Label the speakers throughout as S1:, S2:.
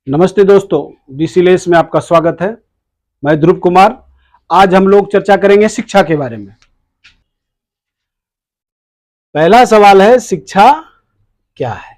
S1: नमस्ते दोस्तों, डीसीलेस में आपका स्वागत है। मैं ध्रुव कुमार। आज हम लोग चर्चा करेंगे शिक्षा के बारे में। पहला सवाल है, शिक्षा क्या है?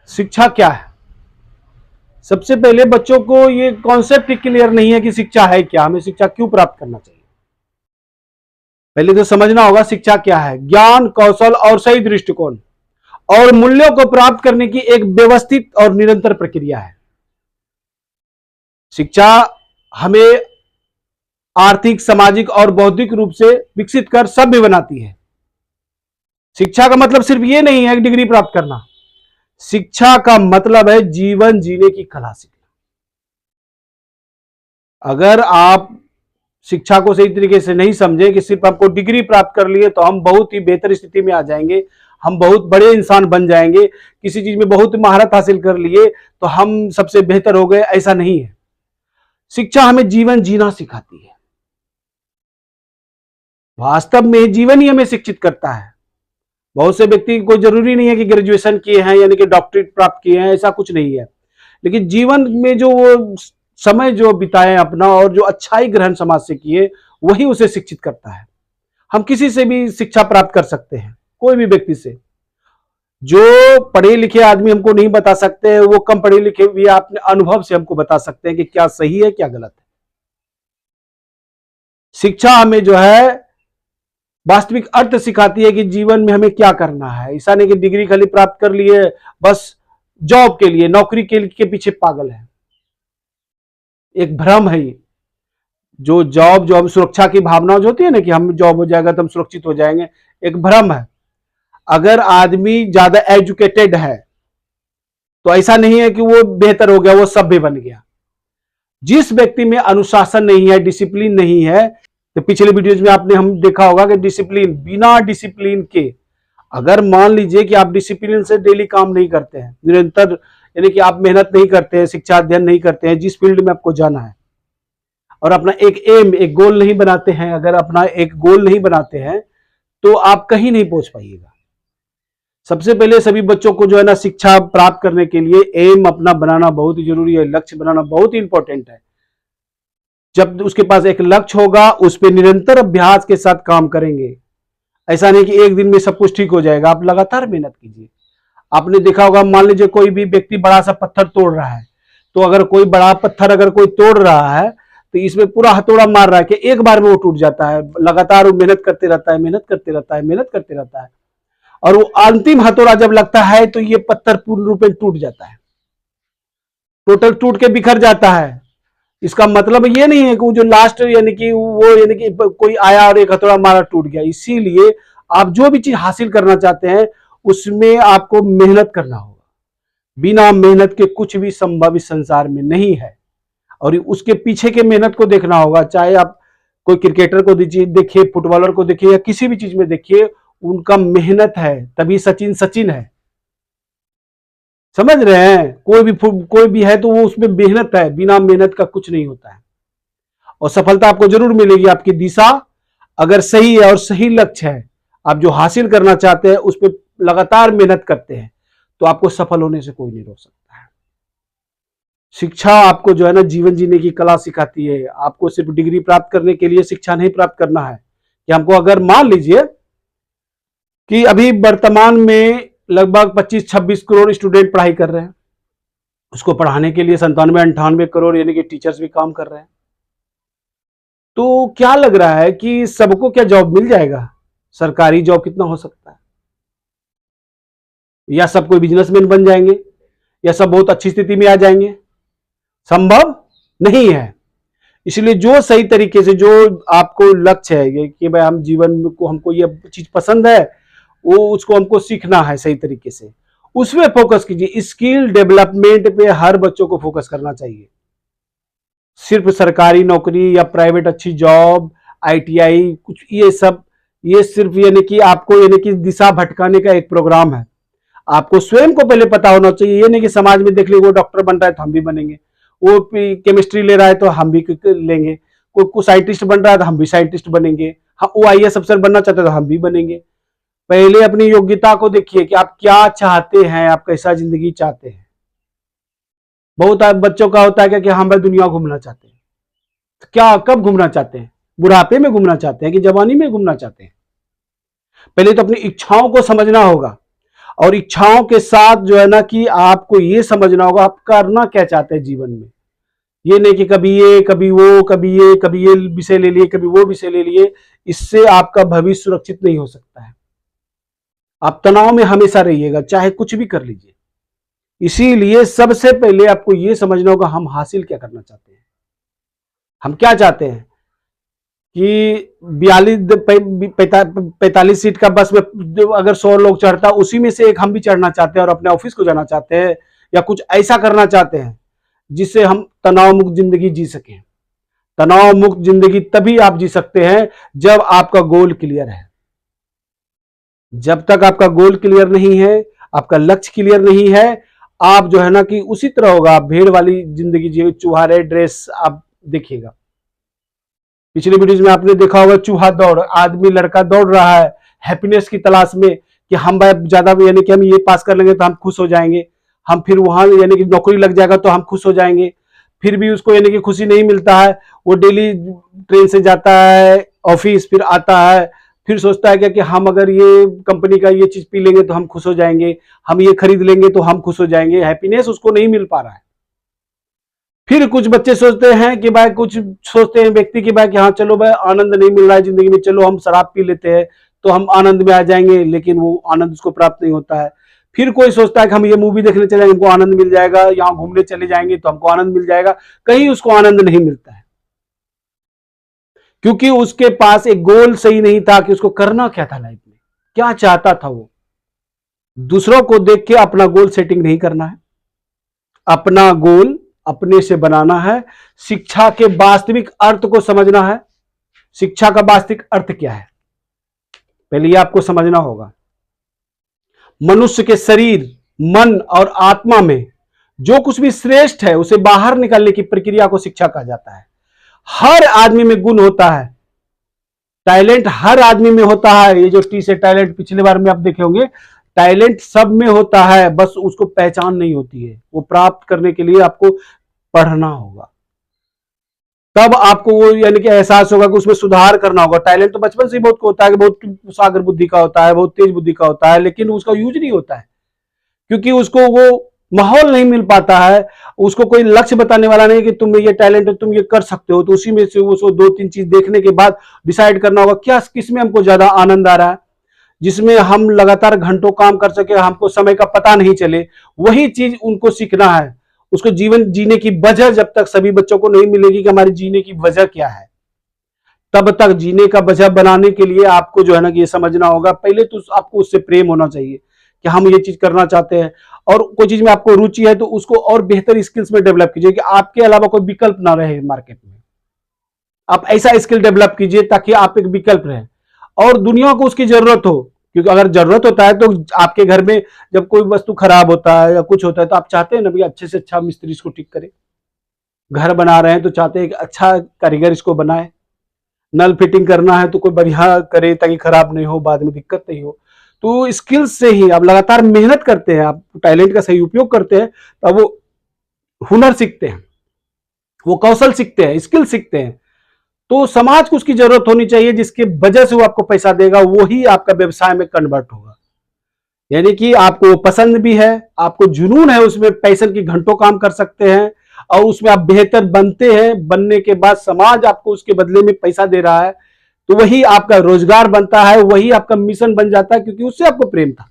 S1: शिक्षा क्या है? सबसे पहले बच्चों को ये कॉन्सेप्ट क्लियर नहीं है कि शिक्षा है क्या, हमें शिक्षा क्यों प्राप्त करना चाहिए। पहले तो समझना होगा शिक्षा क्या है। ज्ञान, कौशल और सही दृष्टिकोण और मूल्यों को प्राप्त करने की एक व्यवस्थित और निरंतर प्रक्रिया है। शिक्षा हमें आर्थिक, सामाजिक और बौद्धिक रूप से विकसित कर सभ्य बनाती है। शिक्षा का मतलब सिर्फ ये नहीं है कि डिग्री प्राप्त करना। शिक्षा का मतलब है जीवन जीने की कला सीखना। अगर आप शिक्षा को सही तरीके से नहीं समझे कि सिर्फ आपको डिग्री प्राप्त कर लिए तो हम बहुत ही बेहतर स्थिति में आ जाएंगे, हम बहुत बड़े इंसान बन जाएंगे, किसी चीज में बहुत महारत हासिल कर लिए तो हम सबसे बेहतर हो गए, ऐसा नहीं है। शिक्षा हमें जीवन जीना सिखाती है। वास्तव में जीवन ही हमें शिक्षित करता है। बहुत से व्यक्ति को जरूरी नहीं है कि ग्रेजुएशन किए हैं यानी कि डॉक्टरेट प्राप्त किए हैं, ऐसा कुछ नहीं है। लेकिन जीवन में जो वो समय जो बिताए अपना और जो अच्छाई ग्रहण समाज से किए, वही उसे शिक्षित करता है। हम किसी से भी शिक्षा प्राप्त कर सकते हैं, कोई भी व्यक्ति से। जो पढ़े लिखे आदमी हमको नहीं बता सकते, वो कम पढ़े लिखे भी अपने अनुभव से हमको बता सकते हैं कि क्या सही है क्या गलत है। शिक्षा हमें जो है वास्तविक अर्थ सिखाती है कि जीवन में हमें क्या करना है। ऐसा नहीं कि डिग्री खाली प्राप्त कर लिए बस जॉब के लिए, नौकरी के पीछे पागल है। एक भ्रम है ये। जो हम सुरक्षा की भावना जो होती है ना कि हम जॉब हो जाएगा तो हम सुरक्षित हो जाएंगे, एक भ्रम है। अगर आदमी ज्यादा एजुकेटेड है तो ऐसा नहीं है कि वो बेहतर हो गया, वो सभ्य बन गया। जिस व्यक्ति में अनुशासन नहीं है, डिसिप्लिन नहीं है, तो पिछले वीडियोज में आपने हम देखा होगा कि डिसिप्लिन, बिना डिसिप्लिन के अगर मान लीजिए कि आप डिसिप्लिन से डेली काम नहीं करते हैं, निरंतर यानी कि आप मेहनत नहीं करते हैं, शिक्षा अध्ययन नहीं करते हैं जिस फील्ड में आपको जाना है, और अपना एक एम, एक गोल नहीं बनाते हैं, अगर अपना एक गोल नहीं बनाते हैं तो आप कहीं नहीं पहुंच पाइएगा। सबसे पहले सभी बच्चों को जो है ना शिक्षा प्राप्त करने के लिए एम अपना बनाना बहुत ही जरूरी है, लक्ष्य बनाना बहुत ही इंपॉर्टेंट है। जब उसके पास एक लक्ष्य होगा, उस पर निरंतर अभ्यास के साथ काम करेंगे। ऐसा नहीं कि एक दिन में सब कुछ ठीक हो जाएगा, आप लगातार मेहनत कीजिए। आपने देखा होगा, मान लीजिए कोई भी व्यक्ति बड़ा सा पत्थर तोड़ रहा है, तो अगर कोई बड़ा पत्थर अगर कोई तोड़ रहा है तो इसमें पूरा हथौड़ा मार रहा है कि एक बार में वो टूट जाता है। लगातार वो मेहनत करते रहता है, मेहनत करते रहता है, मेहनत करते रहता है, और वो अंतिम हथौड़ा जब लगता है तो ये पत्थर पूर्ण रूप में टूट जाता है, टोटल टूट के बिखर जाता है। इसका मतलब ये नहीं है कि वो जो लास्ट यानी कि कोई आया और एक हथौड़ा मारा टूट गया। इसीलिए आप जो भी चीज हासिल करना चाहते हैं उसमें आपको मेहनत करना होगा। बिना मेहनत के कुछ भी संभव इस संसार में नहीं है, और उसके पीछे के मेहनत को देखना होगा। चाहे आप कोई क्रिकेटर को देखिए, फुटबॉलर को देखिए, या किसी भी चीज में देखिए, उनका मेहनत है, तभी सचिन सचिन है। समझ रहे हैं? कोई भी है तो वो उसमें मेहनत है, बिना मेहनत का कुछ नहीं होता है। और सफलता आपको जरूर मिलेगी। आपकी दिशा अगर सही है और सही लक्ष्य है, आप जो हासिल करना चाहते हैं उस पर लगातार मेहनत करते हैं, तो आपको सफल होने से कोई नहीं रोक सकता है। शिक्षा आपको जो है ना जीवन जीने की कला सिखाती है। आपको सिर्फ डिग्री प्राप्त करने के लिए शिक्षा नहीं प्राप्त करना है। कि हमको अगर मान लीजिए कि अभी वर्तमान में लगभग 25-26 करोड़ स्टूडेंट पढ़ाई कर रहे हैं, उसको पढ़ाने के लिए 97-98 करोड़ यानी कि टीचर्स भी काम कर रहे हैं, तो क्या लग रहा है कि सबको क्या जॉब मिल जाएगा? सरकारी जॉब कितना हो सकता है? या सब कोई बिजनेसमैन बन जाएंगे, या सब बहुत अच्छी स्थिति में आ जाएंगे? संभव नहीं है। इसलिए जो सही तरीके से, जो आपको लक्ष्य है कि भाई हम जीवन को, हमको ये चीज पसंद है, वो उसको हमको सीखना है सही तरीके से, उसमें फोकस कीजिए। स्किल डेवलपमेंट पे हर बच्चों को फोकस करना चाहिए। सिर्फ सरकारी नौकरी या प्राइवेट अच्छी जॉब, आईटीआई, कुछ ये सिर्फ यानी कि आपको यानी कि दिशा भटकाने का एक प्रोग्राम है। आपको स्वयं को पहले पता होना चाहिए। ये नहीं कि समाज में देख ली वो डॉक्टर बन रहा है तो हम भी बनेंगे, वो केमिस्ट्री ले रहा है तो हम भी लेंगे, कोई साइंटिस्ट बन रहा है तो हम भी साइंटिस्ट बनेंगे, वो आईएएस अफसर बनना चाहते हैं तो हम भी बनेंगे। पहले अपनी योग्यता को देखिए कि आप क्या चाहते हैं, आप कैसा जिंदगी चाहते हैं। बहुत बच्चों का होता है कि हम भाई दुनिया घूमना चाहते हैं। तो क्या कब घूमना चाहते हैं? बुढ़ापे में घूमना चाहते हैं कि जवानी में घूमना चाहते हैं? पहले तो अपनी इच्छाओं को समझना होगा, और इच्छाओं के साथ जो है ना कि आपको ये समझना होगा आप करना क्या चाहते हैं जीवन में। ये नहीं कि कभी ये कभी वो, कभी ये विषय ले लिए, कभी वो विषय ले लिए। इससे आपका भविष्य सुरक्षित नहीं हो सकता है। आप तनाव में हमेशा रहिएगा, चाहे कुछ भी कर लीजिए। इसीलिए सबसे पहले आपको यह समझना होगा हम हासिल क्या करना चाहते हैं, हम क्या चाहते हैं। कि 45 सीट का बस में अगर 100 लोग चढ़ता, उसी में से एक हम भी चढ़ना चाहते हैं और अपने ऑफिस को जाना चाहते हैं, या कुछ ऐसा करना चाहते हैं जिससे हम तनाव मुक्त जिंदगी जी सकें। तनाव मुक्त जिंदगी तभी आप जी सकते हैं जब आपका गोल क्लियर है। जब तक आपका गोल क्लियर नहीं है, आपका लक्ष्य क्लियर नहीं है, आप जो है ना कि उसी तरह होगा, आप भेड़ वाली जिंदगी जिए, चूहारे ड्रेस आप देखिएगा। पिछले वीडियोज में आपने देखा होगा चूहा दौड़, आदमी लड़का दौड़ रहा है हैप्पीनेस की तलाश में कि हम ज्यादा यानी कि हम ये पास कर लेंगे तो हम खुश हो जाएंगे, हम फिर वहां यानी कि नौकरी लग जाएगा तो हम खुश हो जाएंगे। फिर भी उसको यानी कि खुशी नहीं मिलता है। वो डेली ट्रेन से जाता है ऑफिस, फिर आता है, फिर सोचता है कि हम अगर ये कंपनी का ये चीज पी लेंगे तो हम खुश हो जाएंगे, हम ये खरीद लेंगे तो हम खुश हो जाएंगे। हैप्पीनेस उसको नहीं मिल पा रहा है। फिर कुछ बच्चे सोचते हैं कि भाई, कुछ सोचते हैं व्यक्ति कि भाई कि हाँ चलो भाई आनंद नहीं मिल रहा है जिंदगी में, चलो हम शराब पी लेते हैं तो हम आनंद में आ जाएंगे, लेकिन वो आनंद उसको प्राप्त नहीं होता है। फिर कोई सोचता है कि हम ये मूवी देखने चले जाएंगे, हमको आनंद मिल जाएगा, यहाँ घूमने चले जाएंगे तो हमको आनंद मिल जाएगा। कहीं उसको आनंद नहीं मिलता है, क्योंकि उसके पास एक गोल सही नहीं था कि उसको करना क्या था लाइफ में, क्या चाहता था वो। दूसरों को देख के अपना गोल सेटिंग नहीं करना है, अपना गोल अपने से बनाना है। शिक्षा के वास्तविक अर्थ को समझना है। शिक्षा का वास्तविक अर्थ क्या है, पहले यह आपको समझना होगा। मनुष्य के शरीर, मन और आत्मा में जो कुछ भी श्रेष्ठ है उसे बाहर निकालने की प्रक्रिया को शिक्षा कहा जाता है। हर आदमी में गुण होता है, टैलेंट हर आदमी में होता है। ये जो टी से टैलेंट पिछले बार में आप देखे होंगे, टैलेंट सब में होता है, बस उसको पहचान नहीं होती है। वो प्राप्त करने के लिए आपको पढ़ना होगा, तब आपको वो यानी कि एहसास होगा कि उसमें सुधार करना होगा। टैलेंट तो बचपन से ही बहुत को होता है कि बहुत सागर बुद्धि का होता है, बहुत तेज बुद्धि का होता है, लेकिन उसका यूज नहीं होता है क्योंकि उसको वो माहौल नहीं मिल पाता है। उसको कोई लक्ष्य बताने वाला नहीं कि तुम में ये टैलेंट है, तुम ये कर सकते हो। तो उसी में से उसको 2-3 चीज देखने के बाद डिसाइड करना होगा क्या किसमें हमको ज्यादा आनंद आ रहा है, जिसमें हम लगातार घंटों काम कर सके, हमको समय का पता नहीं चले। वही चीज उनको सीखना है। उसको जीवन जीने की वजह जब तक सभी बच्चों को नहीं मिलेगी कि हमारे जीने की वजह क्या है, तब तक जीने का वजह बनाने के लिए आपको जो है ना कि ये समझना होगा। पहले तो आपको उससे प्रेम होना चाहिए कि हम ये चीज करना चाहते हैं, और कोई चीज में आपको रुचि है तो उसको और बेहतर स्किल्स में डेवलप कीजिए कि आपके अलावा कोई विकल्प ना रहे मार्केट में। आप ऐसा स्किल डेवलप कीजिए ताकि आप एक विकल्प रहे और दुनिया को उसकी जरूरत हो। क्योंकि अगर जरूरत होता है तो आपके घर में जब कोई वस्तु खराब होता है या कुछ होता है तो आप चाहते हैं ना भैया अच्छे से अच्छा मिस्त्री इसको ठीक करे। घर बना रहे हैं तो चाहते हैं कि अच्छा कारीगर इसको बनाए। नल फिटिंग करना है तो कोई बढ़िया करे ताकि खराब नहीं हो, बाद में दिक्कत नहीं हो। तो स्किल्स से ही आप लगातार मेहनत करते हैं, आप टैलेंट का सही उपयोग करते हैं, तब वो हुनर सीखते हैं, वो कौशल सीखते हैं, स्किल सीखते हैं। तो समाज को उसकी जरूरत होनी चाहिए जिसके वजह से वो आपको पैसा देगा, वही आपका व्यवसाय में कन्वर्ट होगा। यानी कि आपको पसंद भी है, आपको जुनून है, उसमें पैशन की घंटों काम कर सकते हैं और उसमें आप बेहतर बनते हैं। बनने के बाद समाज आपको उसके बदले में पैसा दे रहा है, तो वही आपका रोजगार बनता है, वही आपका मिशन बन जाता है, क्योंकि उससे आपको प्रेम था।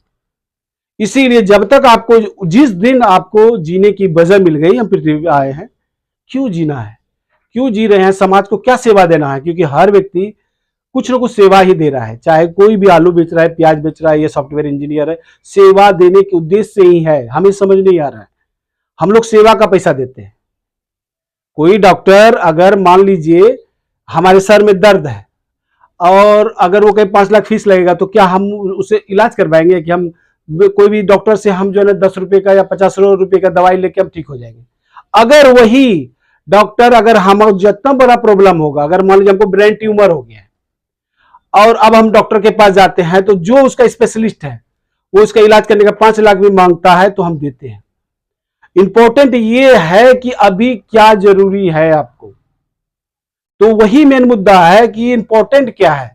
S1: इसीलिए जब तक आपको, जिस दिन आपको जीने की वजह मिल गई, हम पृथ्वी पे आए हैं, क्यों जीना है, क्यों जी रहे हैं, समाज को क्या सेवा देना है, क्योंकि हर व्यक्ति कुछ ना कुछ सेवा ही दे रहा है। चाहे कोई भी आलू बेच रहा है, प्याज बेच रहा है, या सॉफ्टवेयर इंजीनियर है, सेवा देने के उद्देश्य से ही है। हमें समझ नहीं आ रहा है, हम लोग सेवा का पैसा देते हैं। कोई डॉक्टर अगर मान लीजिए हमारे सर में दर्द है और अगर वो कहीं 5 लाख फीस लगेगा तो क्या हम उसे इलाज करवाएंगे कि हम कोई भी डॉक्टर से हम जो है ना 10 रुपए का या 50 रुपए का दवाई लेके हम ठीक हो जाएंगे? अगर वही डॉक्टर, अगर हम जितना बड़ा प्रॉब्लम होगा, अगर मान लीजिए हमको ब्रेन ट्यूमर हो गया है और अब हम डॉक्टर के पास जाते हैं तो जो उसका स्पेशलिस्ट है वो उसका इलाज करने का 5 लाख भी मांगता है तो हम देते हैं। इंपॉर्टेंट ये है कि अभी क्या जरूरी है आपको, तो वही मेन मुद्दा है कि इंपॉर्टेंट क्या है।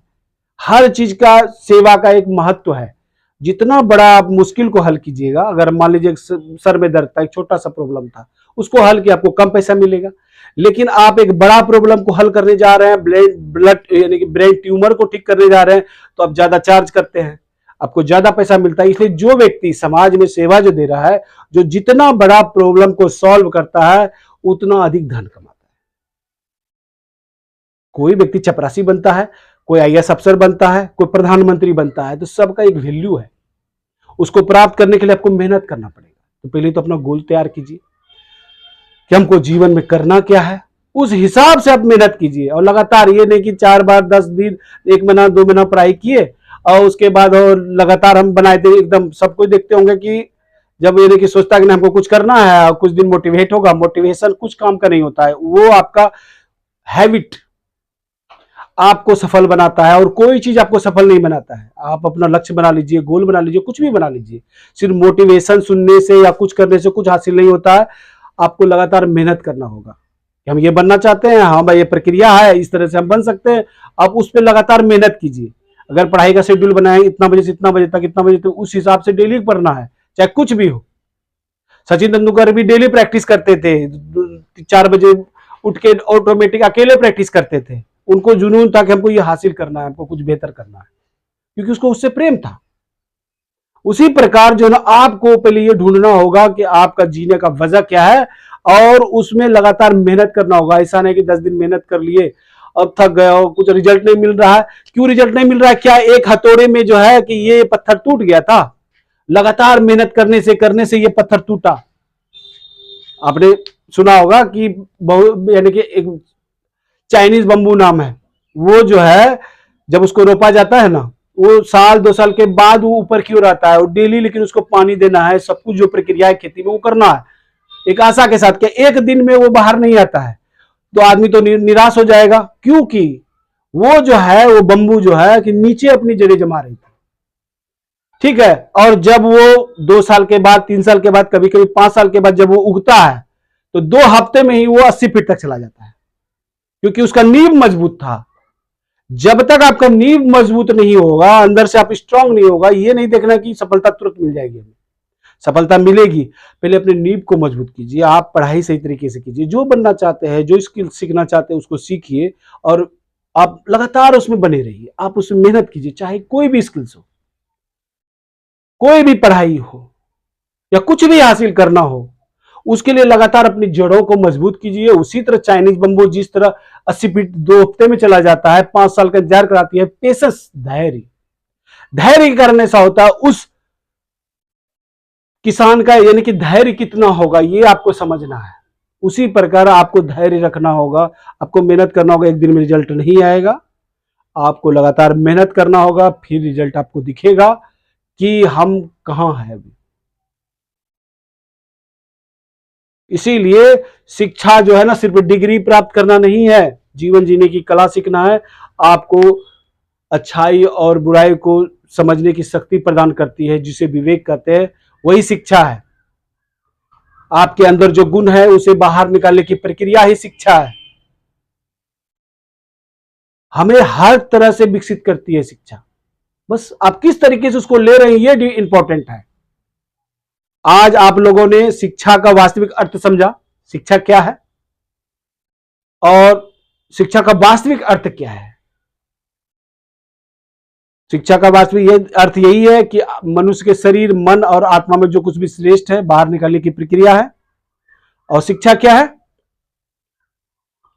S1: हर चीज का सेवा का एक महत्व है। जितना बड़ा आप मुश्किल को हल कीजिएगा, अगर मान लीजिए सर में दर्द था, एक छोटा सा प्रॉब्लम था, उसको हल किया आपको कम पैसा मिलेगा। लेकिन आप एक बड़ा प्रॉब्लम को हल करने जा रहे हैं, ब्लड यानी कि ब्रेन ट्यूमर को ठीक करने जा रहे हैं, तो आप ज्यादा चार्ज करते हैं, आपको ज्यादा पैसा मिलता है। इसलिए जो व्यक्ति समाज में सेवा जो दे रहा है, जो जितना बड़ा प्रॉब्लम को सॉल्व करता है, उतना अधिक धन कमाता है। कोई व्यक्ति चपरासी बनता है, कोई आईएएस अफसर बनता है, कोई प्रधानमंत्री बनता है, तो सबका एक वैल्यू है। उसको प्राप्त करने के लिए आपको मेहनत करना पड़ेगा। तो पहले तो अपना गोल तैयार कीजिए कि हमको जीवन में करना क्या है, उस हिसाब से आप मेहनत कीजिए। और लगातार ये नहीं कि 4 बार 10 दिन 1 महीना 2 महीना पढ़ाई किए और उसके बाद और लगातार हम बनाए थे एकदम। सब कुछ देखते होंगे कि जब ये नहीं सोचता कि हमको कुछ करना है और कुछ दिन मोटिवेट होगा, मोटिवेशन कुछ काम का नहीं होता है, वो आपका हैबिट आपको सफल बनाता है और कोई चीज आपको सफल नहीं बनाता है। आप अपना लक्ष्य बना लीजिए, गोल बना लीजिए, कुछ भी बना लीजिए। सिर्फ मोटिवेशन सुनने से या कुछ करने से कुछ हासिल नहीं होता है। आपको लगातार मेहनत करना होगा कि हम ये बनना चाहते हैं, हाँ भाई ये प्रक्रिया है, इस तरह से हम बन सकते हैं। आप उस पर लगातार मेहनत कीजिए। अगर पढ़ाई का शेड्यूल बनाएंगे इतना बजे से इतना बजे तक, इतना बजे तक, उस हिसाब से डेली पढ़ना है, चाहे कुछ भी हो। सचिन तेंदुलकर भी डेली प्रैक्टिस करते थे, 4 बजे उठ के ऑटोमेटिक अकेले प्रैक्टिस करते थे। उनको जुनून था कि हमको ये हासिल करना है, हमको कुछ बेहतर करना है, क्योंकि उसको उससे प्रेम था। उसी प्रकार जो ना आपको पहले ये ढूंढना होगा कि आपका जीने का वजह क्या है और उसमें लगातार मेहनत करना होगा। ऐसा नहीं कि 10 दिन मेहनत कर लिए अब थक गए और कुछ रिजल्ट नहीं मिल रहा है। क्यों रिजल्ट नहीं मिल रहा है? क्या एक हथौड़े में जो है कि ये पत्थर टूट गया था? लगातार मेहनत करने से ये पत्थर टूटा। आपने सुना होगा कि यानी कि एक चाइनीज बम्बू नाम है, वो जो है जब उसको रोपा जाता है ना, वो साल 2 साल के बाद वो ऊपर की ओर आता है और डेली लेकिन उसको पानी देना है, सब कुछ जो प्रक्रिया है खेती में वो करना है एक आशा के साथ कि एक दिन में वो बाहर नहीं आता है तो आदमी तो निराश हो जाएगा। क्योंकि वो जो है वो बम्बू जो है कि नीचे अपनी जड़ें जमा रही थी, ठीक है। और जब वो 2 साल के बाद, 3 साल के बाद, कभी कभी 5 साल के बाद जब वो उगता है तो 2 हफ्ते में ही वो 80 फीट तक चला जाता है, क्योंकि उसका नींव मजबूत था। जब तक आपका नींव मजबूत नहीं होगा, अंदर से आप स्ट्रांग नहीं होगा, ये नहीं देखना कि सफलता तुरंत मिल जाएगी। हमें सफलता मिलेगी, पहले अपने नींव को मजबूत कीजिए। आप पढ़ाई सही तरीके से कीजिए, जो बनना चाहते हैं, जो स्किल सीखना चाहते हैं उसको सीखिए और आप लगातार उसमें बने रहिए। आप उसमें मेहनत कीजिए, चाहे कोई भी स्किल्स हो, कोई भी पढ़ाई हो या कुछ भी हासिल करना हो, उसके लिए लगातार अपनी जड़ों को मजबूत कीजिए। उसी तरह चाइनीज बम्बू जिस तरह 80 फीट 2 हफ्ते में चला जाता है, 5 साल का इंतजार कराती है, पेशेंस, धैर्य के कारण ऐसा होता है। उस किसान का यानी कि धैर्य कितना होगा ये आपको समझना है। उसी प्रकार आपको धैर्य रखना होगा, आपको मेहनत करना होगा। एक दिन में रिजल्ट नहीं आएगा, आपको लगातार मेहनत करना होगा, फिर रिजल्ट आपको दिखेगा कि हम कहां हैं अभी। इसीलिए शिक्षा जो है ना, सिर्फ डिग्री प्राप्त करना नहीं है, जीवन जीने की कला सीखना है। आपको अच्छाई और बुराई को समझने की शक्ति प्रदान करती है, जिसे विवेक कहते हैं, वही शिक्षा है। आपके अंदर जो गुण है उसे बाहर निकालने की प्रक्रिया ही शिक्षा है। हमें हर तरह से विकसित करती है शिक्षा, बस आप किस तरीके से उसको ले रहे हैं ये इंपॉर्टेंट है। आज आप लोगों ने शिक्षा का वास्तविक अर्थ समझा, शिक्षा क्या है और शिक्षा का वास्तविक अर्थ क्या है। शिक्षा का वास्तविक अर्थ यही है कि मनुष्य के शरीर, मन और आत्मा में जो कुछ भी श्रेष्ठ है बाहर निकालने की प्रक्रिया है। और शिक्षा क्या है?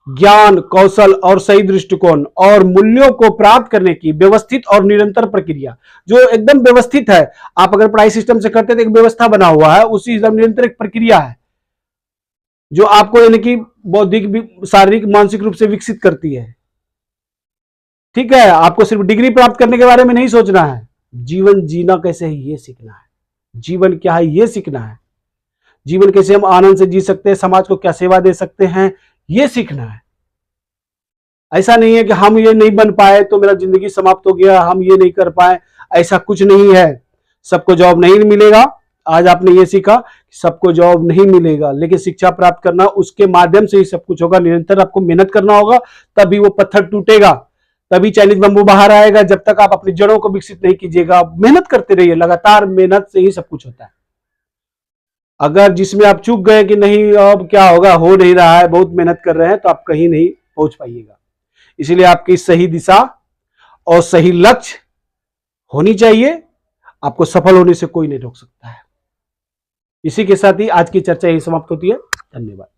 S1: ज्ञान, कौशल और सही दृष्टिकोण और मूल्यों को प्राप्त करने की व्यवस्थित और निरंतर प्रक्रिया, जो एकदम व्यवस्थित है। आप अगर पढ़ाई सिस्टम से करते तो एक व्यवस्था बना हुआ है, उसी निरंतर एक प्रक्रिया है जो आपको यानी कि बौद्धिक, शारीरिक, मानसिक रूप से विकसित करती है। ठीक है, आपको सिर्फ डिग्री प्राप्त करने के बारे में नहीं सोचना है, जीवन जीना कैसे है ये सीखना है, जीवन क्या है ये सीखना है, जीवन कैसे हम आनंद से जी सकते हैं, समाज को क्या सेवा दे सकते हैं ये सीखना है। ऐसा नहीं है कि हम ये नहीं बन पाए तो मेरा जिंदगी समाप्त हो गया, हम ये नहीं कर पाए, ऐसा कुछ नहीं है। सबको जॉब नहीं मिलेगा, आज आपने ये सीखा कि सबको जॉब नहीं मिलेगा, लेकिन शिक्षा प्राप्त करना उसके माध्यम से ही सब कुछ होगा। निरंतर आपको मेहनत करना होगा, तभी वो पत्थर टूटेगा, तभी चाइनीज बंबू बाहर आएगा। जब तक आप अपनी जड़ों को विकसित नहीं कीजिएगा, मेहनत करते रहिए, लगातार मेहनत से ही सब कुछ होता है। अगर जिसमें आप चूक गए कि नहीं अब क्या होगा, हो नहीं रहा है, बहुत मेहनत कर रहे हैं, तो आप कहीं नहीं पहुंच पाइएगा। इसीलिए आपकी सही दिशा और सही लक्ष्य होनी चाहिए, आपको सफल होने से कोई नहीं रोक सकता है। इसी के साथ ही आज की चर्चा यही समाप्त होती है। धन्यवाद।